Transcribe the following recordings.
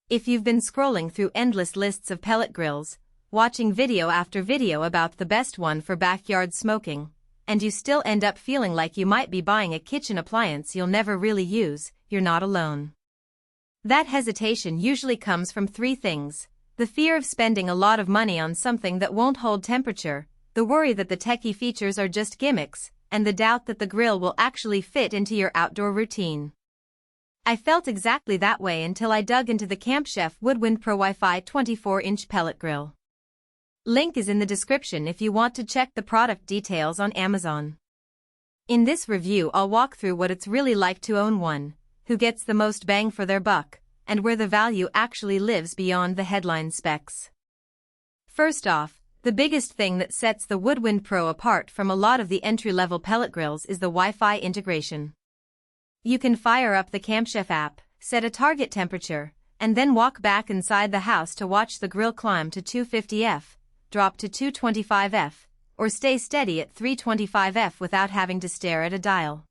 If you've been scrolling through endless lists of pellet grills, watching video after video about the best one for backyard smoking, and you still end up feeling like you might be buying a kitchen appliance you'll never really use, you're not alone. That hesitation usually comes from three things: the fear of spending a lot of money on something that won't hold temperature, the worry that the techie features are just gimmicks, and the doubt that the grill will actually fit into your outdoor routine. I felt exactly that way until I dug into the Camp Chef Woodwind Pro Wi-Fi 24-inch pellet grill. Link is in the description if you want to check the product details on Amazon. In this review I'll walk through what it's really like to own one, who gets the most bang for their buck, and where the value actually lives beyond the headline specs. First off, the biggest thing that sets the Woodwind Pro apart from a lot of the entry-level pellet grills is the Wi-Fi integration. You can fire up the Camp Chef app, set a target temperature, and then walk back inside the house to watch the grill climb to 250F, drop to 225F, or stay steady at 325F without having to stare at a dial.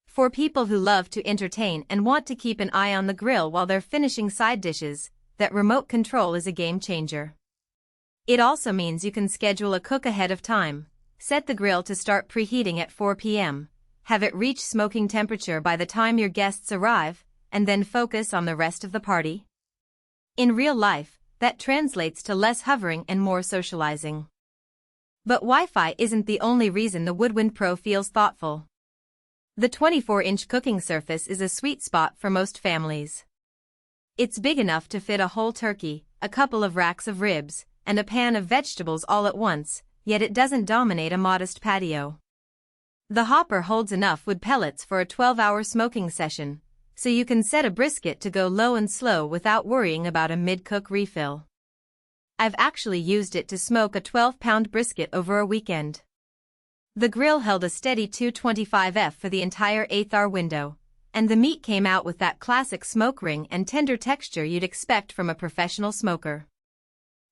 For people who love to entertain and want to keep an eye on the grill while they're finishing side dishes, that remote control is a game changer. It also means you can schedule a cook ahead of time, set the grill to start preheating at 4 p.m., have it reach smoking temperature by the time your guests arrive, and then focus on the rest of the party. In real life, that translates to less hovering and more socializing. But Wi-Fi isn't the only reason the Woodwind Pro feels thoughtful. The 24-inch cooking surface is a sweet spot for most families. It's big enough to fit a whole turkey, a couple of racks of ribs, and a pan of vegetables all at once, yet it doesn't dominate a modest patio. The hopper holds enough wood pellets for a 12-hour smoking session, so you can set a brisket to go low and slow without worrying about a mid-cook refill. I've actually used it to smoke a 12-pound brisket over a weekend. The grill held a steady 225F for the entire 8-hour window, and the meat came out with that classic smoke ring and tender texture you'd expect from a professional smoker.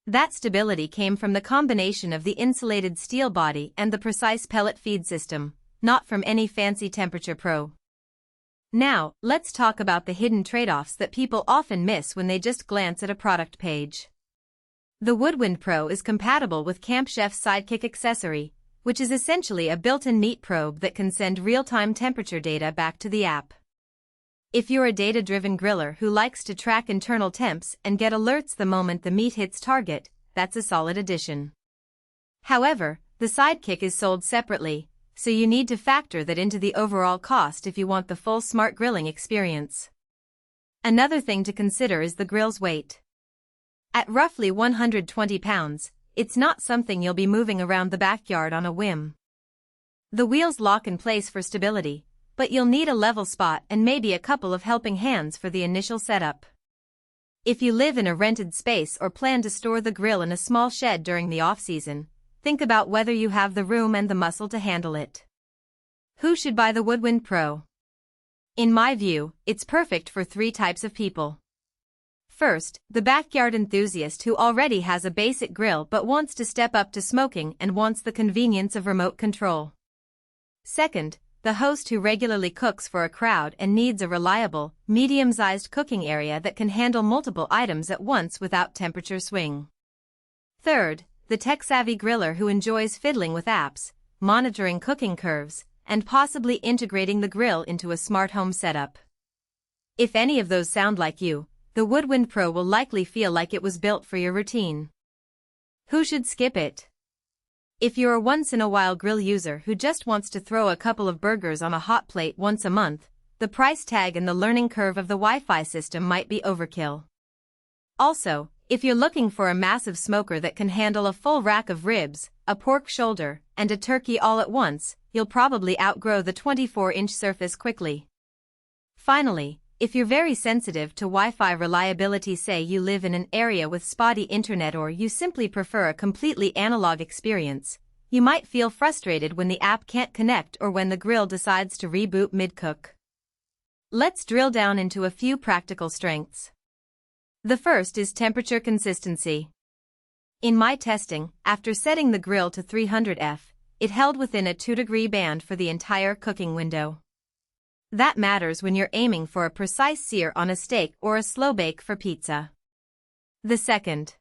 That stability came from the combination of the insulated steel body and the precise pellet feed system, not from any fancy temperature probe. Now, let's talk about the hidden trade-offs that people often miss when they just glance at a product page. The Woodwind Pro is compatible with Camp Chef's Sidekick accessory, which is essentially a built-in meat probe that can send real-time temperature data back to the app. If you're a data-driven griller who likes to track internal temps and get alerts the moment the meat hits target, that's a solid addition. However, the Sidekick is sold separately, so you need to factor that into the overall cost if you want the full smart grilling experience. Another thing to consider is the grill's weight. At roughly 120 pounds, it's not something you'll be moving around the backyard on a whim. The wheels lock in place for stability, but you'll need a level spot and maybe a couple of helping hands for the initial setup. If you live in a rented space or plan to store the grill in a small shed during the off-season, think about whether you have the room and the muscle to handle it. Who should buy the Woodwind Pro? In my view, it's perfect for three types of people. First, the backyard enthusiast who already has a basic grill but wants to step up to smoking and wants the convenience of remote control. Second, the host who regularly cooks for a crowd and needs a reliable, medium-sized cooking area that can handle multiple items at once without temperature swing. Third, the tech-savvy griller who enjoys fiddling with apps, monitoring cooking curves, and possibly integrating the grill into a smart home setup. If any of those sound like you, the Woodwind Pro will likely feel like it was built for your routine. Who should skip it? If you're a once-in-a-while grill user who just wants to throw a couple of burgers on a hot plate once a month, the price tag and the learning curve of the Wi-Fi system might be overkill. Also, if you're looking for a massive smoker that can handle a full rack of ribs, a pork shoulder, and a turkey all at once, you'll probably outgrow the 24-inch surface quickly. Finally, if you're very sensitive to Wi-Fi reliability, say you live in an area with spotty internet or you simply prefer a completely analog experience, you might feel frustrated when the app can't connect or when the grill decides to reboot mid-cook. Let's drill down into a few practical strengths. The first is temperature consistency. In my testing, after setting the grill to 300F, it held within a 2-degree band for the entire cooking window. That matters when you're aiming for a precise sear on a steak or a slow bake for pizza. The second